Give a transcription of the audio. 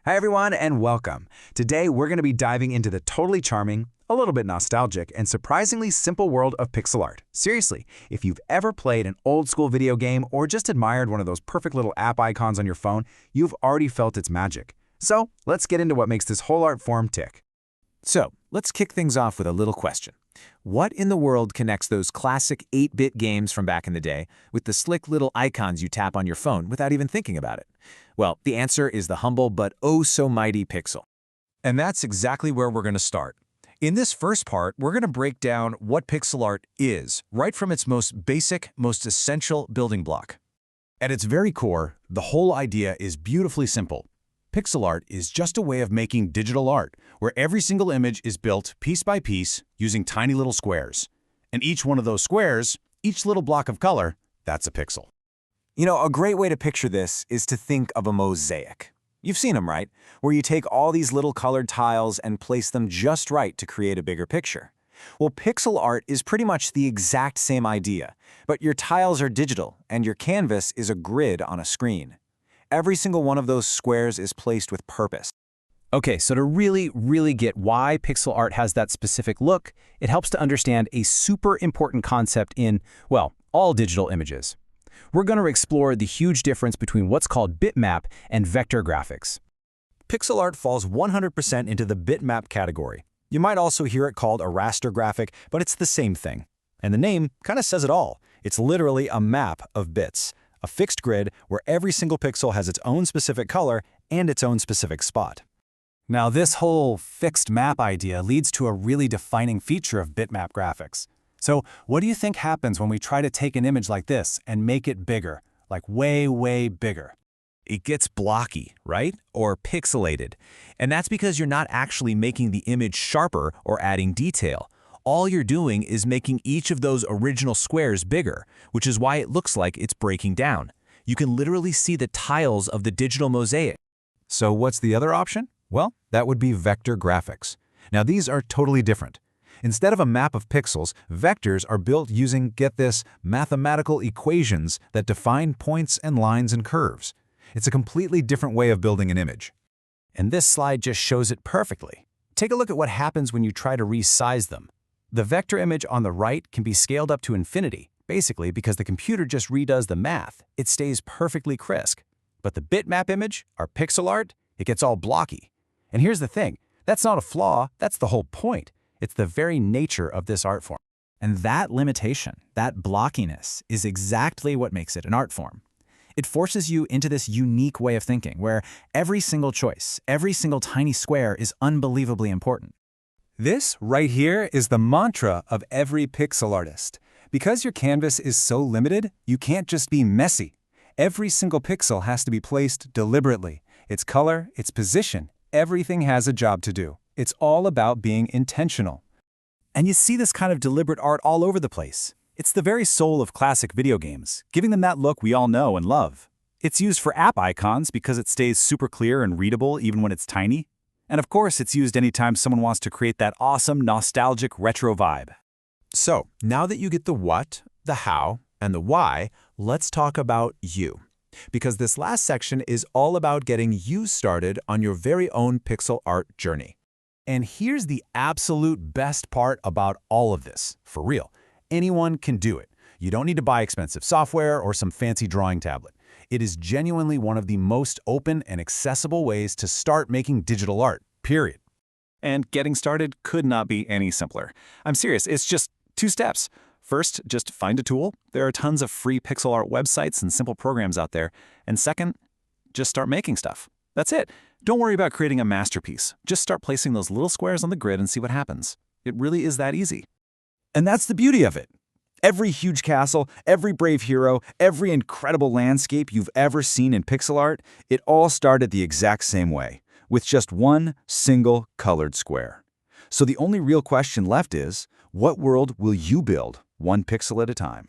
Hi everyone and welcome. Today we're going to be diving into the totally charming, a little bit nostalgic, and surprisingly simple world of pixel art. Seriously, if you've ever played an old school video game or just admired one of those perfect little app icons on your phone, you've already felt its magic. So let's get into what makes this whole art form tick. So, let's kick things off with a little question. What in the world connects those classic 8-bit games from back in the day with the slick little icons you tap on your phone without even thinking about it? Well, the answer is the humble but oh so mighty pixel. And that's exactly where we're going to start. In this first part, we're going to break down what pixel art is, right from its most basic, most essential building block. At its very core, the whole idea is beautifully simple. Pixel art is just a way of making digital art, where every single image is built piece by piece using tiny little squares. And each one of those squares, each little block of color, that's a pixel. You know, a great way to picture this is to think of a mosaic. You've seen them, right? Where you take all these little colored tiles and place them just right to create a bigger picture. Well, pixel art is pretty much the exact same idea, but your tiles are digital and your canvas is a grid on a screen. Every single one of those squares is placed with purpose. Okay, so to really get why pixel art has that specific look, it helps to understand a super important concept in, well, all digital images. We're going to explore the huge difference between what's called bitmap and vector graphics. Pixel art falls 100% into the bitmap category. You might also hear it called a raster graphic, but it's the same thing. And the name kind of says it all. It's literally a map of bits. A fixed grid where every single pixel has its own specific color and its own specific spot. Now, this whole fixed map idea leads to a really defining feature of bitmap graphics. So, what do you think happens when we try to take an image like this and make it bigger, like way bigger? It gets blocky, right? Or pixelated. And that's because you're not actually making the image sharper or adding detail. All you're doing is making each of those original squares bigger, which is why it looks like it's breaking down. You can literally see the tiles of the digital mosaic. So what's the other option? Well, that would be vector graphics. Now these are totally different. Instead of a map of pixels, vectors are built using, get this, mathematical equations that define points and lines and curves. It's a completely different way of building an image. And this slide just shows it perfectly. Take a look at what happens when you try to resize them. The vector image on the right can be scaled up to infinity, basically because the computer just redoes the math. It stays perfectly crisp. But the bitmap image, our pixel art, it gets all blocky. And here's the thing, that's not a flaw, that's the whole point. It's the very nature of this art form. And that limitation, that blockiness, is exactly what makes it an art form. It forces you into this unique way of thinking where every single choice, every single tiny square is unbelievably important. This right here is the mantra of every pixel artist. Because your canvas is so limited, you can't just be messy. Every single pixel has to be placed deliberately. Its color, its position, everything has a job to do. It's all about being intentional. And you see this kind of deliberate art all over the place. It's the very soul of classic video games, giving them that look we all know and love. It's used for app icons because it stays super clear and readable even when it's tiny. And of course, it's used anytime someone wants to create that awesome, nostalgic retro vibe. So, now that you get the what, the how, and the why, let's talk about you. Because this last section is all about getting you started on your very own pixel art journey. And here's the absolute best part about all of this, for real. Anyone can do it. You don't need to buy expensive software or some fancy drawing tablet. It is genuinely one of the most open and accessible ways to start making digital art, period. And getting started could not be any simpler. I'm serious, it's just 2 steps. First, just find a tool. There are tons of free pixel art websites and simple programs out there. And second, just start making stuff. That's it. Don't worry about creating a masterpiece. Just start placing those little squares on the grid and see what happens. It really is that easy. And that's the beauty of it. Every huge castle, every brave hero, every incredible landscape you've ever seen in pixel art, it all started the exact same way, with just one single colored square. So the only real question left is, what world will you build, one pixel at a time?